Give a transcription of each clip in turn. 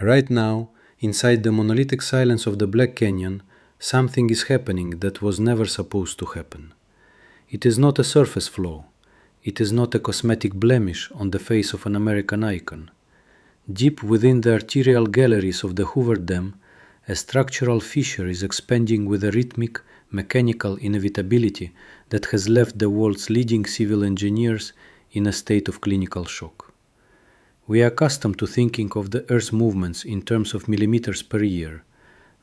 Right now, inside the monolithic silence of the Black Canyon, something is happening that was never supposed to happen. It is not a surface flaw. It is not a cosmetic blemish on the face of an American icon. Deep within the arterial galleries of the Hoover Dam, a structural fissure is expanding with a rhythmic, mechanical inevitability that has left the world's leading civil engineers in a state of clinical shock. We are accustomed to thinking of the Earth's movements in terms of millimeters per year,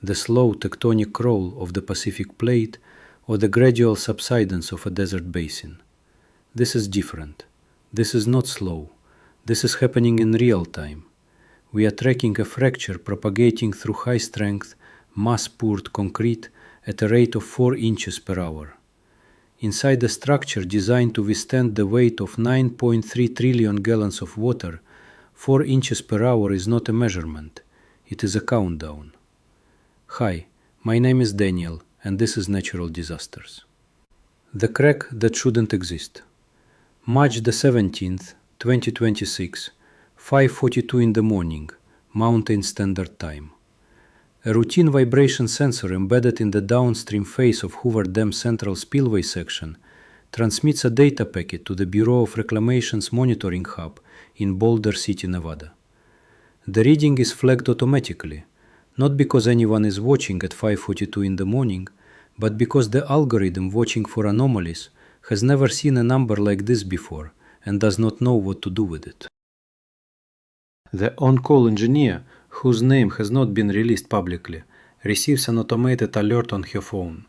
the slow tectonic roll of the Pacific Plate, or the gradual subsidence of a desert basin. This is different. This is not slow. This is happening in real time. We are tracking a fracture propagating through high-strength, mass-poured concrete at a rate of 4 inches per hour. Inside a structure designed to withstand the weight of 9.3 trillion gallons of water, 4 inches per hour is not a measurement. It is a countdown. Hi, my name is Daniel, and this is Natural Disasters. The crack that shouldn't exist. March the 17th, 2026, 5:42 in the morning, Mountain Standard Time. A routine vibration sensor embedded in the downstream face of Hoover Dam Central Spillway section transmits a data packet to the Bureau of Reclamation's monitoring hub in Boulder City, Nevada. The reading is flagged automatically, not because anyone is watching at 5:42 in the morning, but because the algorithm watching for anomalies has never seen a number like this before and does not know what to do with it. The on-call engineer, whose name has not been released publicly, receives an automated alert on her phone.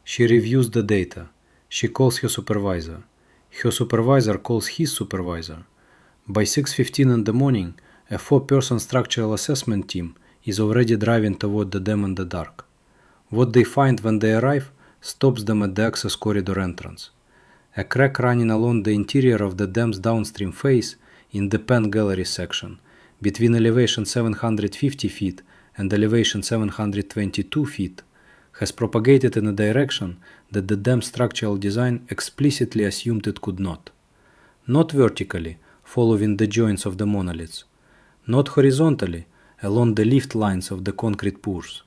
She reviews the data. She calls her supervisor. Her supervisor calls his supervisor. By 6:15 in the morning, a 4-person structural assessment team is already driving toward the dam in the dark. What they find when they arrive stops them at the access corridor entrance. A crack running along the interior of the dam's downstream face in the Penn Gallery section, between elevation 750 feet and elevation 722 feet, has propagated in a direction that the dam structural design explicitly assumed it could not. Not vertically, following the joints of the monoliths. Not horizontally, along the lift lines of the concrete pours.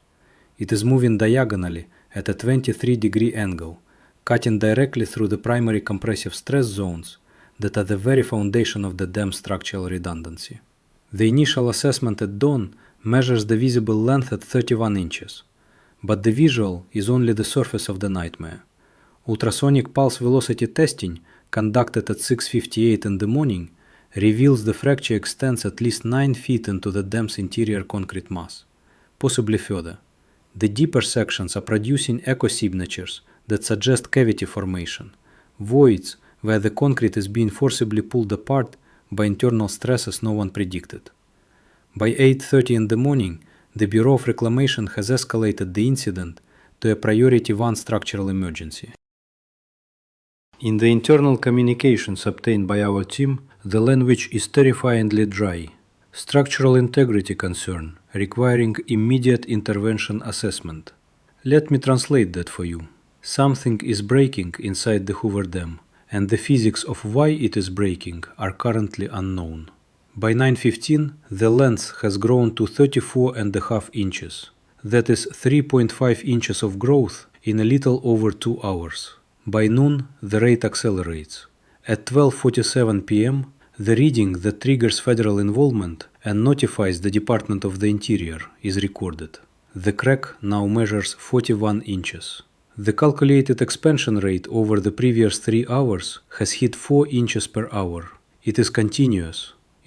It is moving diagonally at a 23-degree angle, cutting directly through the primary compressive stress zones that are the very foundation of the dam structural redundancy. The initial assessment at dawn measures the visible length at 31 inches, but the visual is only the surface of the nightmare. Ultrasonic pulse velocity testing, conducted at 6:58 in the morning, reveals the fracture extends at least 9 feet into the dam's interior concrete mass, possibly further. The deeper sections are producing echo signatures that suggest cavity formation, voids where the concrete is being forcibly pulled apart by internal stresses no one predicted. By 8:30 in the morning, the Bureau of Reclamation has escalated the incident to a priority 1 structural emergency. In the internal communications obtained by our team, the language is terrifyingly dry. Structural integrity concern, requiring immediate intervention assessment. Let me translate that for you. Something is breaking inside the Hoover Dam, and the physics of why it is breaking are currently unknown. By 9:15, the length has grown to 34.5 inches. That is 3.5 inches of growth in a little over 2 hours. By noon, the rate accelerates. At 12:47 p.m., the reading that triggers federal involvement and notifies the Department of the Interior is recorded. The crack now measures 41 inches. The calculated expansion rate over the previous 3 hours has hit 4 inches per hour. It is continuous.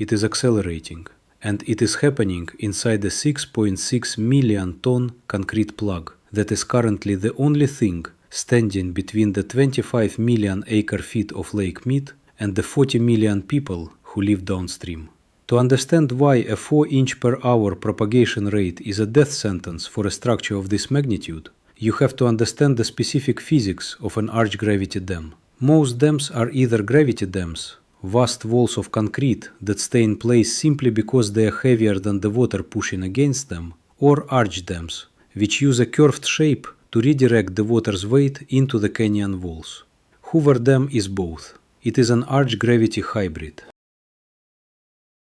It is accelerating. And it is happening inside a 6.6 million ton concrete plug that is currently the only thing standing between the 25 million acre-feet of Lake Mead and the 40 million people who live downstream. To understand why a 4-inch per hour propagation rate is a death sentence for a structure of this magnitude, you have to understand the specific physics of an arch gravity dam. Most dams are either gravity dams, vast walls of concrete that stay in place simply because they are heavier than the water pushing against them, or arch dams, which use a curved shape to redirect the water's weight into the canyon walls. Hoover Dam is both. It is an arch gravity hybrid.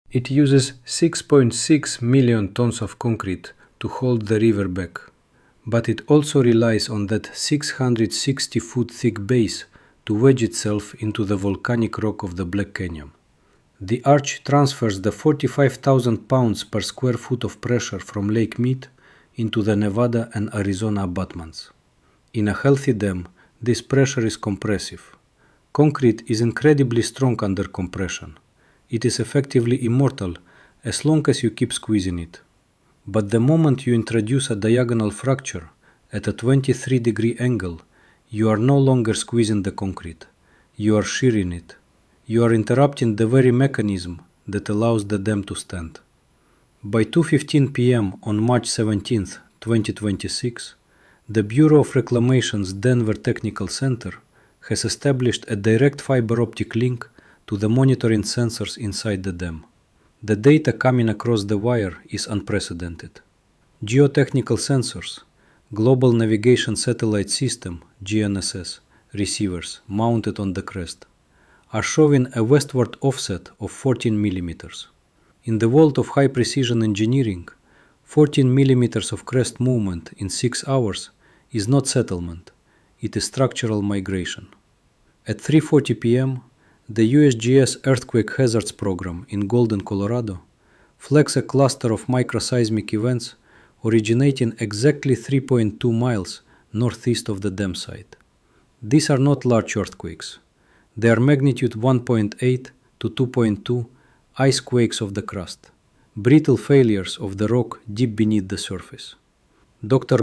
It uses 6.6 million tons of concrete to hold the river back, but it also relies on that 660-foot thick base to wedge itself into the volcanic rock of the Black Canyon. The arch transfers the 45,000 pounds per square foot of pressure from Lake Mead into the Nevada and Arizona abutments. In a healthy dam, this pressure is compressive. Concrete is incredibly strong under compression. It is effectively immortal as long as you keep squeezing it. But the moment you introduce a diagonal fracture at a 23-degree angle, you are no longer squeezing the concrete. You are shearing it. You are interrupting the very mechanism that allows the dam to stand. By 2:15 p.m. on March 17, 2026, the Bureau of Reclamation's Denver Technical Center has established a direct fiber optic link to the monitoring sensors inside the dam. The data coming across the wire is unprecedented. Geotechnical sensors, Global Navigation Satellite System (GNSS) receivers mounted on the crest, are showing a westward offset of 14 millimeters. In the world of high-precision engineering, 14 millimeters of crest movement in 6 hours is not settlement, it is structural migration. At 3:40 p.m., the USGS Earthquake Hazards Program in Golden, Colorado, flags a cluster of microseismic events originating exactly 3.2 miles northeast of the dam site. These are not large earthquakes. They are magnitude 1.8 to 2.2 ice quakes of the crust, brittle failures of the rock deep beneath the surface. Dr.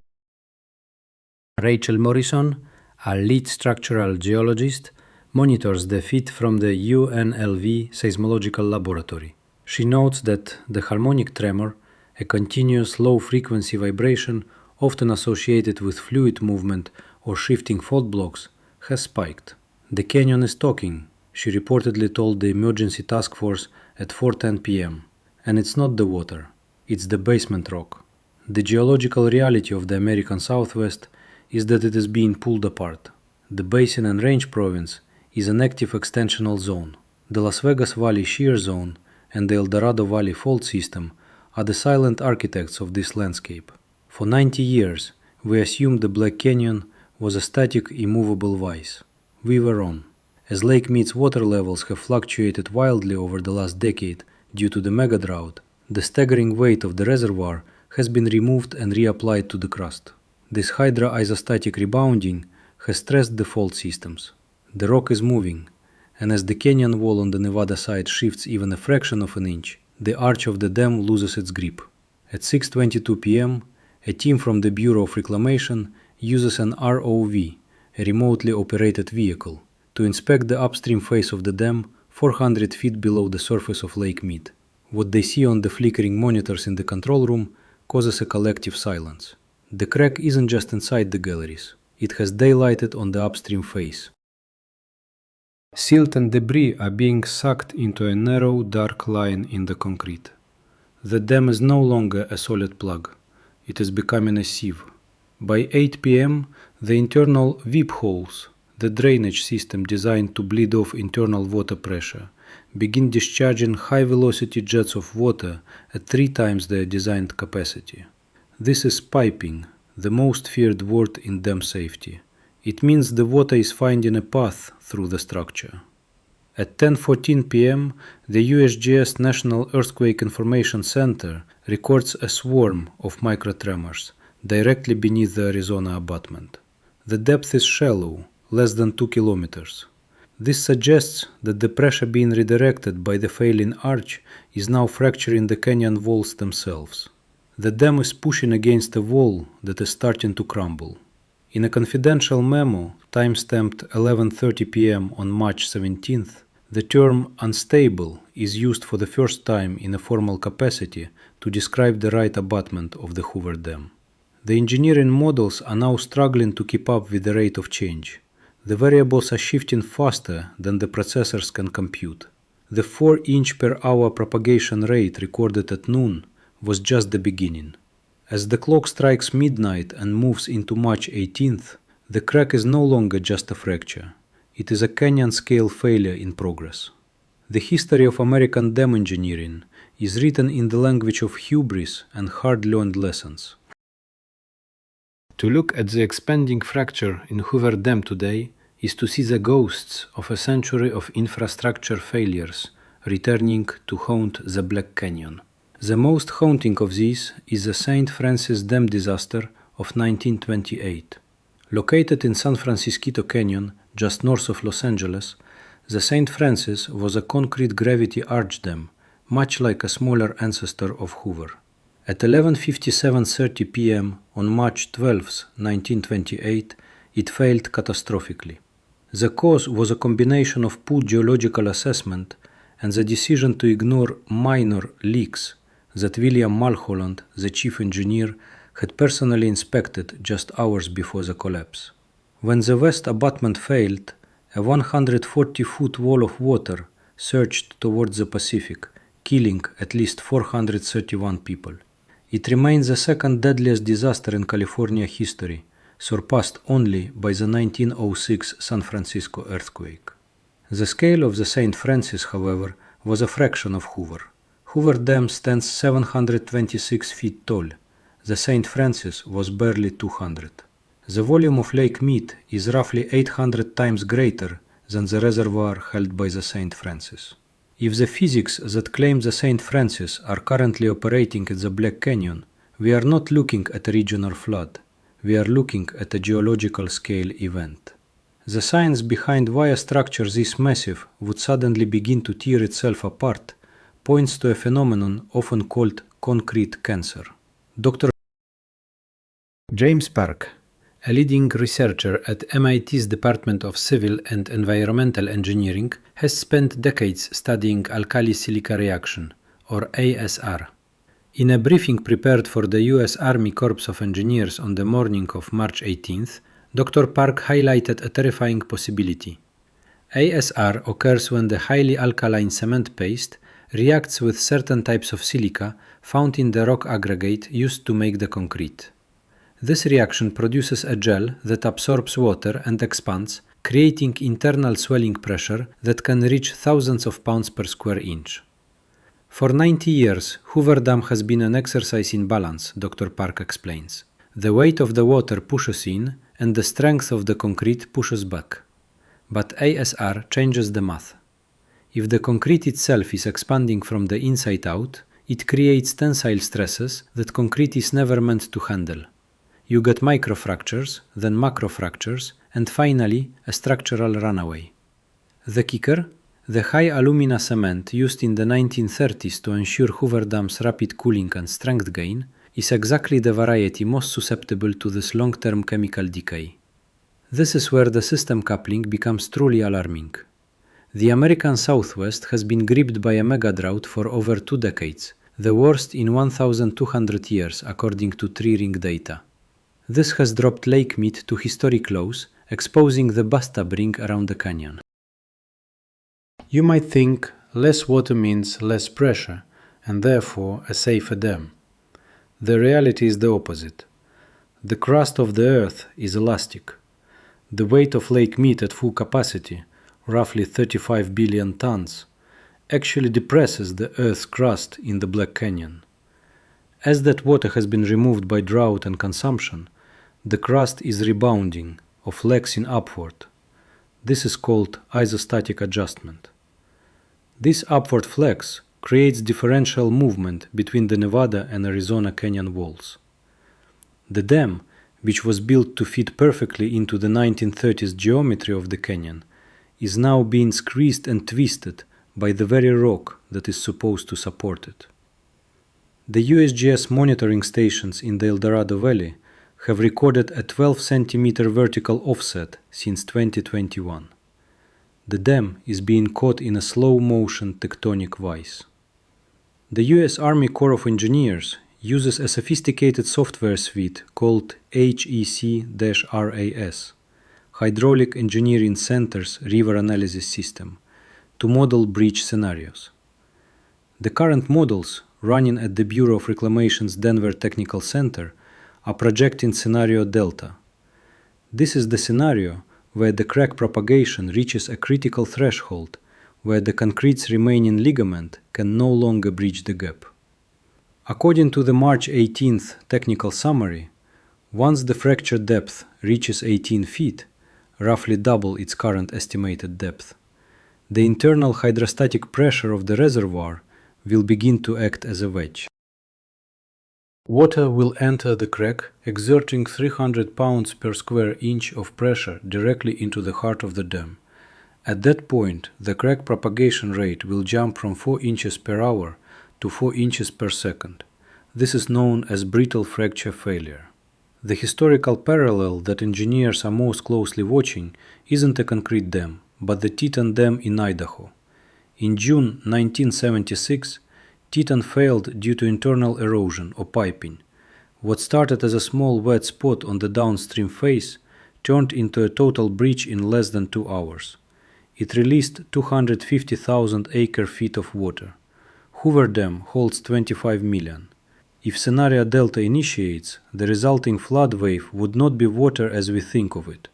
Rachel Morrison, a lead structural geologist, monitors the feed from the UNLV seismological laboratory. She notes that the harmonic tremor, a continuous low-frequency vibration often associated with fluid movement or shifting fault blocks, has spiked. "The canyon is talking," she reportedly told the emergency task force at 4:10 p.m. And it's not the water, it's the basement rock. The geological reality of the American Southwest is that it is being pulled apart. The Basin and Range Province is an active extensional zone. The Las Vegas Valley Shear Zone and the El Dorado Valley Fault System are the silent architects of this landscape. For 90 years, we assumed the Black Canyon was a static, immovable vise. We were wrong. As Lake Mead's water levels have fluctuated wildly over the last decade due to the megadrought, the staggering weight of the reservoir has been removed and reapplied to the crust. This hydra-isostatic rebounding has stressed the fault systems. The rock is moving, and as the canyon wall on the Nevada side shifts even a fraction of an inch, the arch of the dam loses its grip. At 6:22 p.m., a team from the Bureau of Reclamation uses an ROV, a remotely operated vehicle, to inspect the upstream face of the dam 400 feet below the surface of Lake Mead. What they see on the flickering monitors in the control room causes a collective silence. The crack isn't just inside the galleries, it has daylighted on the upstream face. Silt and debris are being sucked into a narrow, dark line in the concrete. The dam is no longer a solid plug, it is becoming a sieve. By 8 p.m., the internal weep holes, the drainage system designed to bleed off internal water pressure, begin discharging high-velocity jets of water at 3 times their designed capacity. This is piping, the most feared word in dam safety. It means the water is finding a path through the structure. At 10:14 p.m., the USGS National Earthquake Information Center records a swarm of microtremors directly beneath the Arizona abutment. The depth is shallow, less than 2 kilometers. This suggests that the pressure being redirected by the failing arch is now fracturing the canyon walls themselves. The dam is pushing against a wall that is starting to crumble. In a confidential memo, timestamped 11:30 p.m. on March 17th, the term unstable is used for the first time in a formal capacity to describe the right abutment of the Hoover Dam. The engineering models are now struggling to keep up with the rate of change. The variables are shifting faster than the processors can compute. The 4-inch per hour propagation rate recorded at noon was just the beginning. As the clock strikes midnight and moves into March 18th, the crack is no longer just a fracture. It is a canyon-scale failure in progress. The history of American dam engineering is written in the language of hubris and hard-learned lessons. To look at the expanding fracture in Hoover Dam today is to see the ghosts of a century of infrastructure failures returning to haunt the Black Canyon. The most haunting of these is the St. Francis Dam disaster of 1928. Located in San Francisco Canyon, just north of Los Angeles, the St. Francis was a concrete gravity arch dam, much like a smaller ancestor of Hoover. At 11:57:30 p.m. on March 12, 1928, it failed catastrophically. The cause was a combination of poor geological assessment and the decision to ignore minor leaks that William Mulholland, the chief engineer, had personally inspected just hours before the collapse. When the west abutment failed, a 140-foot wall of water surged towards the Pacific, killing at least 431 people. It remains the second deadliest disaster in California history, surpassed only by the 1906 San Francisco earthquake. The scale of the St. Francis, however, was a fraction of Hoover. Hoover Dam stands 726 feet tall. The St. Francis was barely 200. The volume of Lake Mead is roughly 800 times greater than the reservoir held by the St. Francis. If the physics that claim the St. Francis are currently operating at the Black Canyon, we are not looking at a regional flood. We are looking at a geological scale event. The science behind why a structure this massive would suddenly begin to tear itself apart points to a phenomenon often called concrete cancer. Dr. James Park, a leading researcher at MIT's Department of Civil and Environmental Engineering, has spent decades studying alkali-silica reaction, or ASR. In a briefing prepared for the U.S. Army Corps of Engineers on the morning of March 18th, Dr. Park highlighted a terrifying possibility. ASR occurs when the highly alkaline cement paste reacts with certain types of silica found in the rock aggregate used to make the concrete. This reaction produces a gel that absorbs water and expands, creating internal swelling pressure that can reach thousands of pounds per square inch. For 90 years, Hoover Dam has been an exercise in balance, Dr. Park explains. The weight of the water pushes in, and the strength of the concrete pushes back. But ASR changes the math. If the concrete itself is expanding from the inside out, it creates tensile stresses that concrete is never meant to handle. You get microfractures, then macrofractures, and finally a structural runaway. The kicker? The high alumina cement used in the 1930s to ensure Hoover Dam's rapid cooling and strength gain is exactly the variety most susceptible to this long-term chemical decay. This is where the system coupling becomes truly alarming. The American Southwest has been gripped by a mega-drought for over 2 decades, the worst in 1,200 years according to tree-ring data. This has dropped Lake Mead to historic lows, exposing the bathtub ring around the canyon. You might think less water means less pressure, and therefore a safer dam. The reality is the opposite. The crust of the earth is elastic. The weight of Lake Mead at full capacity, roughly 35 billion tons, actually depresses the earth's crust in the Black Canyon. As that water has been removed by drought and consumption, the crust is rebounding or flexing upward. This is called isostatic adjustment. This upward flex creates differential movement between the Nevada and Arizona canyon walls. The dam, which was built to fit perfectly into the 1930s geometry of the canyon, is now being squeezed and twisted by the very rock that is supposed to support it. The USGS monitoring stations in the El Dorado Valley have recorded a 12 cm vertical offset since 2021. The dam is being caught in a slow-motion tectonic vise. The U.S. Army Corps of Engineers uses a sophisticated software suite called HEC-RAS, Hydraulic Engineering Center's River Analysis System, to model breach scenarios. The current models, running at the Bureau of Reclamation's Denver Technical Center, are projecting scenario delta. This is the scenario where the crack propagation reaches a critical threshold where the concrete's remaining ligament can no longer bridge the gap. According to the March 18th technical summary, once the fracture depth reaches 18 feet, roughly double its current estimated depth, the internal hydrostatic pressure of the reservoir will begin to act as a wedge. Water will enter the crack, exerting 300 pounds per square inch of pressure directly into the heart of the dam. At that point, the crack propagation rate will jump from 4 inches per hour to 4 inches per second. This is known as brittle fracture failure. The historical parallel that engineers are most closely watching isn't a concrete dam, but the Teton Dam in Idaho. In June 1976, Teton failed due to internal erosion or piping. What started as a small wet spot on the downstream face turned into a total breach in less than 2 hours. It released 250,000 acre-feet of water. Hoover Dam holds 25 million. If scenario delta initiates, the resulting flood wave would not be water as we think of it.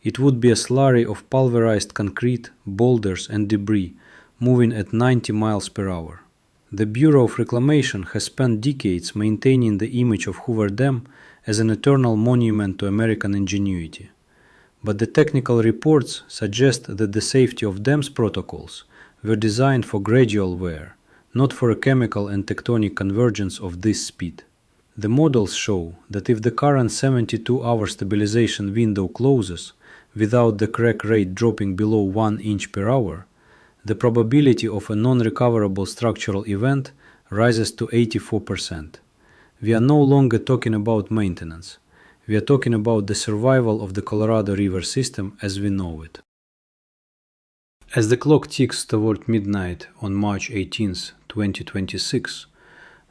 It would be a slurry of pulverized concrete, boulders, and debris moving at 90 miles per hour. The Bureau of Reclamation has spent decades maintaining the image of Hoover Dam as an eternal monument to American ingenuity. But the technical reports suggest that the safety of dams protocols were designed for gradual wear, not for a chemical and tectonic convergence of this speed. The models show that if the current 72-hour stabilization window closes without the crack rate dropping below 1 inch per hour, the probability of a non-recoverable structural event rises to 84%. We are no longer talking about maintenance. We are talking about the survival of the Colorado River system as we know it. As the clock ticks toward midnight on March 18, 2026,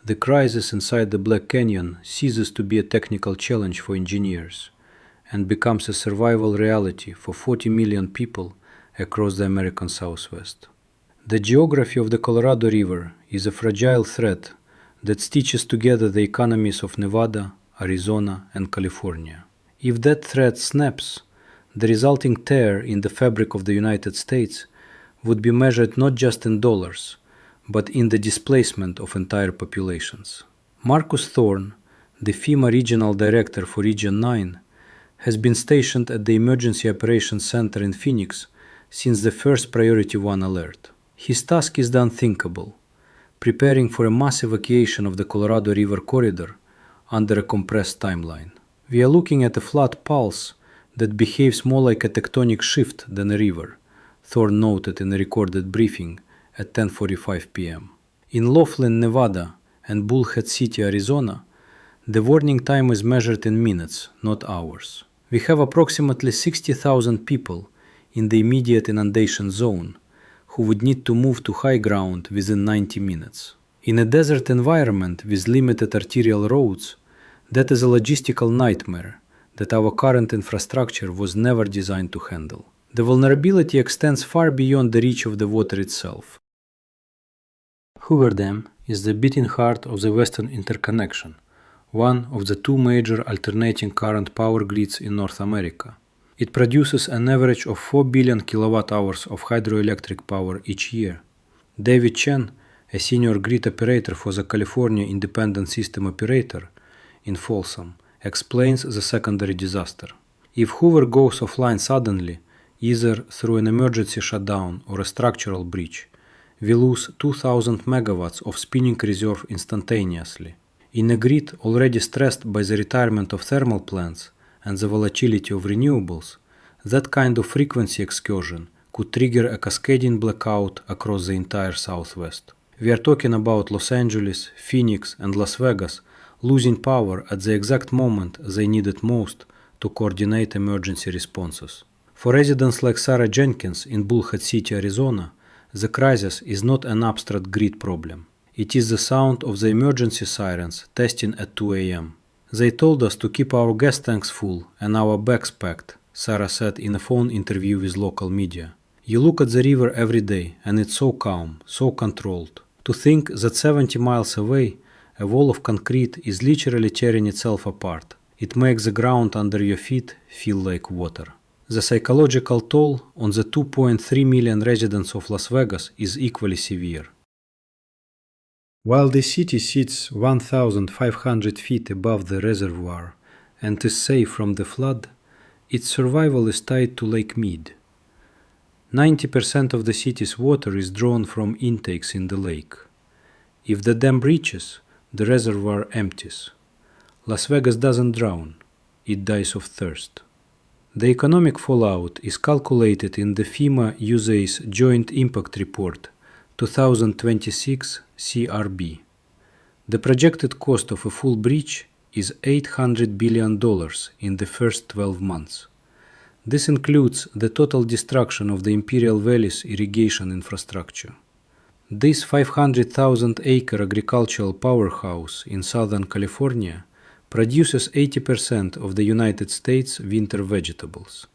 the crisis inside the Black Canyon ceases to be a technical challenge for engineers and becomes a survival reality for 40 million people across the American Southwest. The geography of the Colorado River is a fragile thread that stitches together the economies of Nevada, Arizona, and California. If that thread snaps, the resulting tear in the fabric of the United States would be measured not just in dollars, but in the displacement of entire populations. Marcus Thorne, the FEMA Regional Director for Region 9, has been stationed at the Emergency Operations Center in Phoenix since the first Priority 1 alert. His task is the unthinkable, preparing for a mass evacuation of the Colorado River corridor under a compressed timeline. We are looking at a flood pulse that behaves more like a tectonic shift than a river, Thorne noted in a recorded briefing at 10:45 p.m. In Laughlin, Nevada, and Bullhead City, Arizona, the warning time is measured in minutes, not hours. We have approximately 60,000 people in the immediate inundation zone who would need to move to high ground within 90 minutes. In a desert environment with limited arterial roads, that is a logistical nightmare that our current infrastructure was never designed to handle. The vulnerability extends far beyond the reach of the water itself. Hoover Dam is the beating heart of the Western Interconnection, one of the 2 major alternating current power grids in North America. It produces an average of 4 billion kilowatt-hours of hydroelectric power each year. David Chen, a senior grid operator for the California Independent System Operator in Folsom, explains the secondary disaster. If Hoover goes offline suddenly, either through an emergency shutdown or a structural breach, we lose 2,000 megawatts of spinning reserve instantaneously. In a grid already stressed by the retirement of thermal plants and the volatility of renewables, that kind of frequency excursion could trigger a cascading blackout across the entire Southwest. We are talking about Los Angeles, Phoenix, and Las Vegas losing power at the exact moment they need it most to coordinate emergency responses. For residents like Sarah Jenkins in Bullhead City, Arizona, the crisis is not an abstract grid problem. It is the sound of the emergency sirens testing at 2 a.m. They told us to keep our gas tanks full and our bags packed, Sarah said in a phone interview with local media. You look at the river every day and it's so calm, so controlled. To think that 70 miles away, a wall of concrete is literally tearing itself apart. It makes the ground under your feet feel like water. The psychological toll on the 2.3 million residents of Las Vegas is equally severe. While the city sits 1,500 feet above the reservoir and is safe from the flood, its survival is tied to Lake Mead. 90% of the city's water is drawn from intakes in the lake. If the dam breaches, the reservoir empties. Las Vegas doesn't drown, it dies of thirst. The economic fallout is calculated in the FEMA USA's Joint Impact Report 2026 CRB. The projected cost of a full breach is $800 billion in the first 12 months. This includes the total destruction of the Imperial Valley's irrigation infrastructure. This 500,000-acre agricultural powerhouse in Southern California produces 80% of the United States' winter vegetables.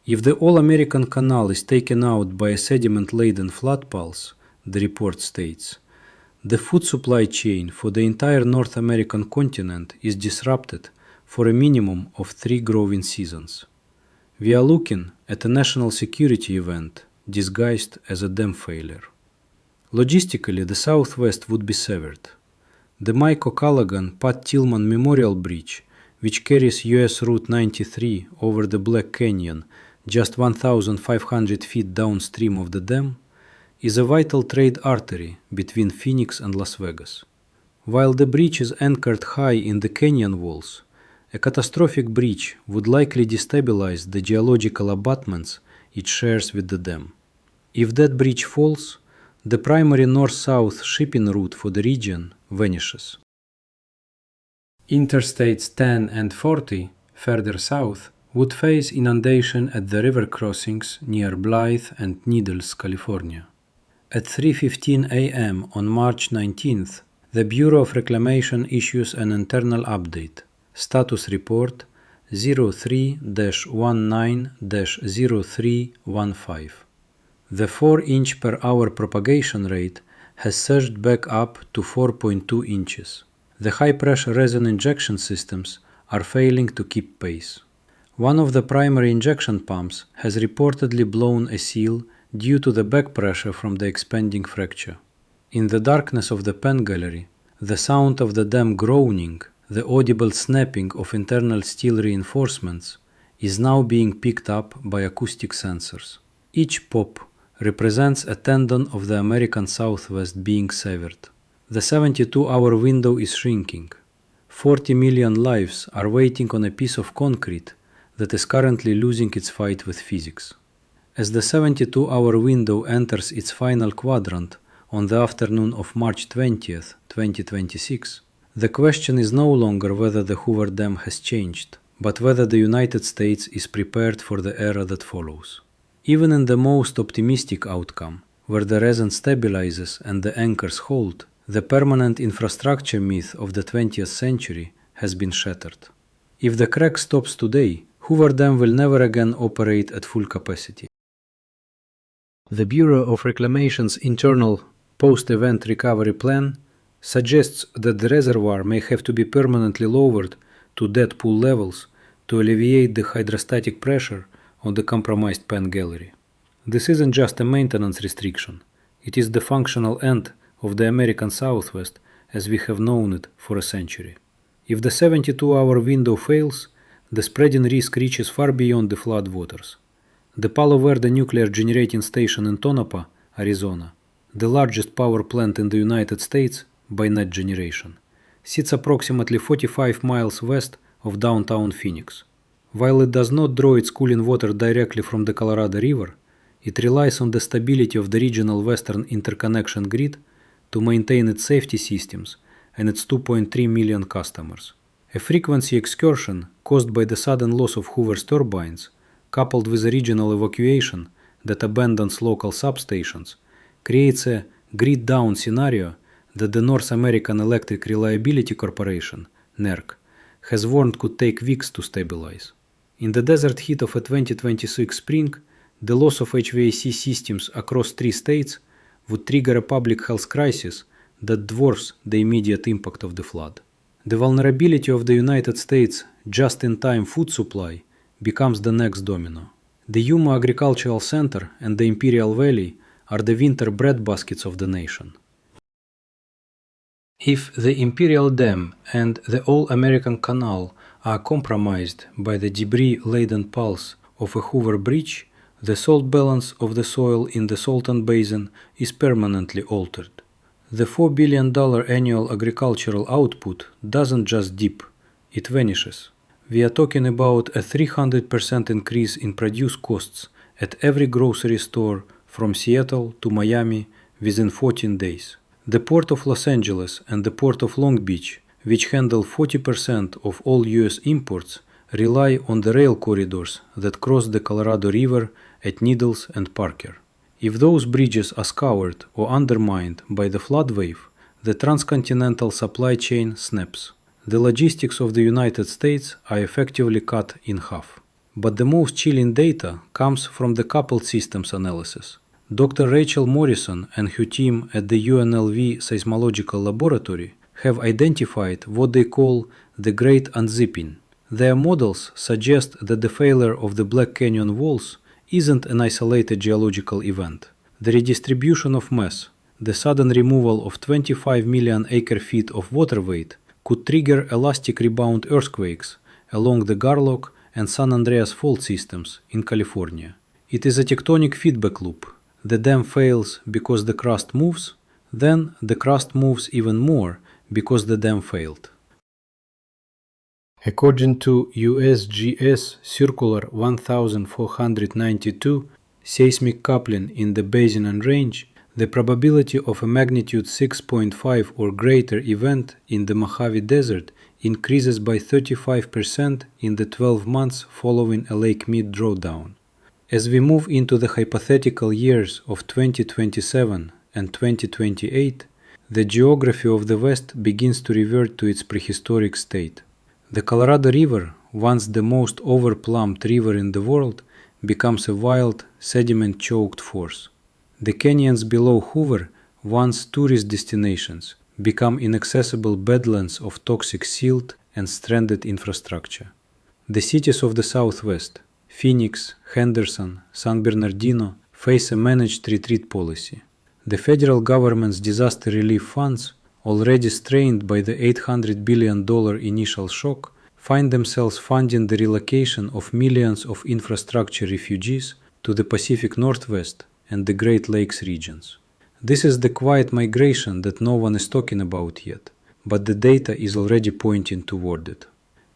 If the All-American Canal is taken out by a sediment-laden flood pulse, the report states, the food supply chain for the entire North American continent is disrupted for a minimum of 3 growing seasons. We are looking at a national security event disguised as a dam failure. Logistically, the Southwest would be severed. The Mike O'Callaghan-Pat Tillman Memorial Bridge, which carries US Route 93 over the Black Canyon just 1,500 feet downstream of the dam, is a vital trade artery between Phoenix and Las Vegas. While the bridge is anchored high in the canyon walls, a catastrophic breach would likely destabilize the geological abutments it shares with the dam. If that bridge falls, the primary north-south shipping route for the region vanishes. Interstates 10 and 40, further south, would face inundation at the river crossings near Blythe and Needles, California. At 3:15 a.m. on March 19th, the Bureau of Reclamation issues an internal update. Status report 03-19-0315. The 4-inch per hour propagation rate has surged back up to 4.2 inches. The high-pressure resin injection systems are failing to keep pace. One of the primary injection pumps has reportedly blown a seal due to the back pressure from the expanding fracture. In the darkness of the pen gallery, the sound of the dam groaning, the audible snapping of internal steel reinforcements, is now being picked up by acoustic sensors. Each pop represents a tendon of the American Southwest being severed. The 72-hour window is shrinking. 40 million lives are waiting on a piece of concrete that is currently losing its fight with physics. As the 72-hour window enters its final quadrant on the afternoon of March 20th, 2026, the question is no longer whether the Hoover Dam has changed, but whether the United States is prepared for the era that follows. Even in the most optimistic outcome, where the resin stabilizes and the anchors hold, the permanent infrastructure myth of the 20th century has been shattered. If the crack stops today, Hoover Dam will never again operate at full capacity. The Bureau of Reclamation's internal post-event recovery plan suggests that the reservoir may have to be permanently lowered to dead pool levels to alleviate the hydrostatic pressure on the compromised pen gallery. This isn't just a maintenance restriction, it is the functional end of the American Southwest as we have known it for a century. If the 72-hour window fails, the spreading risk reaches far beyond the flood waters. The Palo Verde nuclear generating station in Tonopah, Arizona, the largest power plant in the United States by net generation, sits approximately 45 miles west of downtown Phoenix. While it does not draw its cooling water directly from the Colorado River, it relies on the stability of the regional western interconnection grid to maintain its safety systems and its 2.3 million customers. A frequency excursion caused by the sudden loss of Hoover's turbines, coupled with a regional evacuation that abandons local substations, creates a grid-down scenario that the North American Electric Reliability Corporation, NERC, has warned could take weeks to stabilize. In the desert heat of a 2026 spring, the loss of HVAC systems across 3 states would trigger a public health crisis that dwarfs the immediate impact of the flood. The vulnerability of the United States' just-in-time food supply becomes the next domino. The Yuma Agricultural Center and the Imperial Valley are the winter breadbaskets of the nation. If the Imperial Dam and the All-American Canal are compromised by the debris-laden pulse of a Hoover Bridge, the salt balance of the soil in the Salton Basin is permanently altered. The $4 billion annual agricultural output doesn't just dip, it vanishes. We are talking about a 300% increase in produce costs at every grocery store from Seattle to Miami within 14 days. The Port of Los Angeles and the Port of Long Beach, which handle 40% of all U.S. imports, rely on the rail corridors that cross the Colorado River at Needles and Parker. If those bridges are scoured or undermined by the flood wave, the transcontinental supply chain snaps. The logistics of the United States are effectively cut in half. But the most chilling data comes from the coupled systems analysis. Dr. Rachel Morrison and her team at the UNLV Seismological Laboratory have identified what they call the Great Unzipping. Their models suggest that the failure of the Black Canyon walls isn't an isolated geological event. The redistribution of mass, the sudden removal of 25 million acre-feet of water weight, could trigger elastic rebound earthquakes along the Garlock and San Andreas fault systems in California. It is a tectonic feedback loop. The dam fails because the crust moves, then the crust moves even more because the dam failed. According to USGS Circular 1492, seismic coupling in the basin and range, the probability of a magnitude 6.5 or greater event in the Mojave Desert increases by 35% in the 12 months following a Lake Mead drawdown. As we move into the hypothetical years of 2027 and 2028, the geography of the West begins to revert to its prehistoric state. The Colorado River, once the most overplumbed river in the world, becomes a wild, sediment-choked force. The canyons below Hoover, once tourist destinations, become inaccessible badlands of toxic silt and stranded infrastructure. The cities of the Southwest, Phoenix, Henderson, San Bernardino, face a managed retreat policy. The federal government's disaster relief funds, already strained by the $800 billion initial shock, find themselves funding the relocation of millions of infrastructure refugees to the Pacific Northwest and the Great Lakes regions. This is the quiet migration that no one is talking about yet, but the data is already pointing toward it.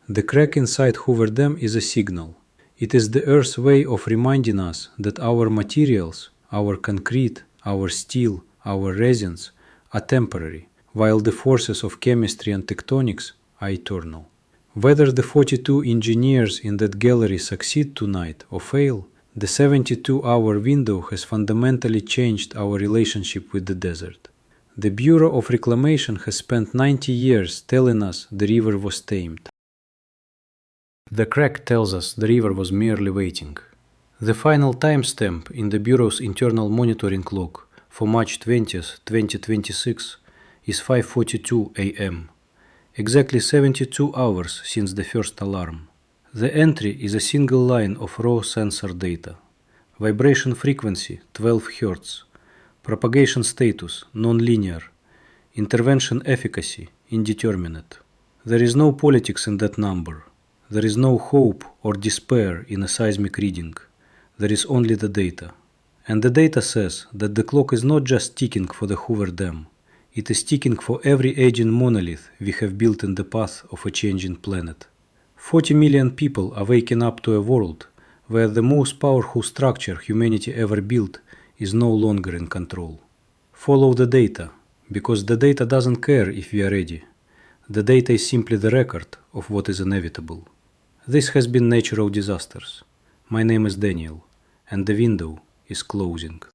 The crack inside Hoover Dam is a signal. It is the Earth's way of reminding us that our materials, our concrete, our steel, our resins, are temporary, while the forces of chemistry and tectonics are eternal. Whether the 42 engineers in that gallery succeed tonight or fail, the 72-hour window has fundamentally changed our relationship with the desert. The Bureau of Reclamation has spent 90 years telling us the river was tamed. The crack tells us the river was merely waiting. The final timestamp in the Bureau's internal monitoring log for March 20, 2026 is 5:42 a.m., exactly 72 hours since the first alarm. The entry is a single line of raw sensor data. Vibration frequency 12 Hz, propagation status nonlinear, intervention efficacy indeterminate. There is no politics in that number. There is no hope or despair in a seismic reading. There is only the data. And the data says that the clock is not just ticking for the Hoover Dam. It is ticking for every aging monolith we have built in the path of a changing planet. 40 million people are waking up to a world where the most powerful structure humanity ever built is no longer in control. Follow the data, because the data doesn't care if we are ready. The data is simply the record of what is inevitable. This has been Natural Disasters. My name is Daniel, and the window is closing.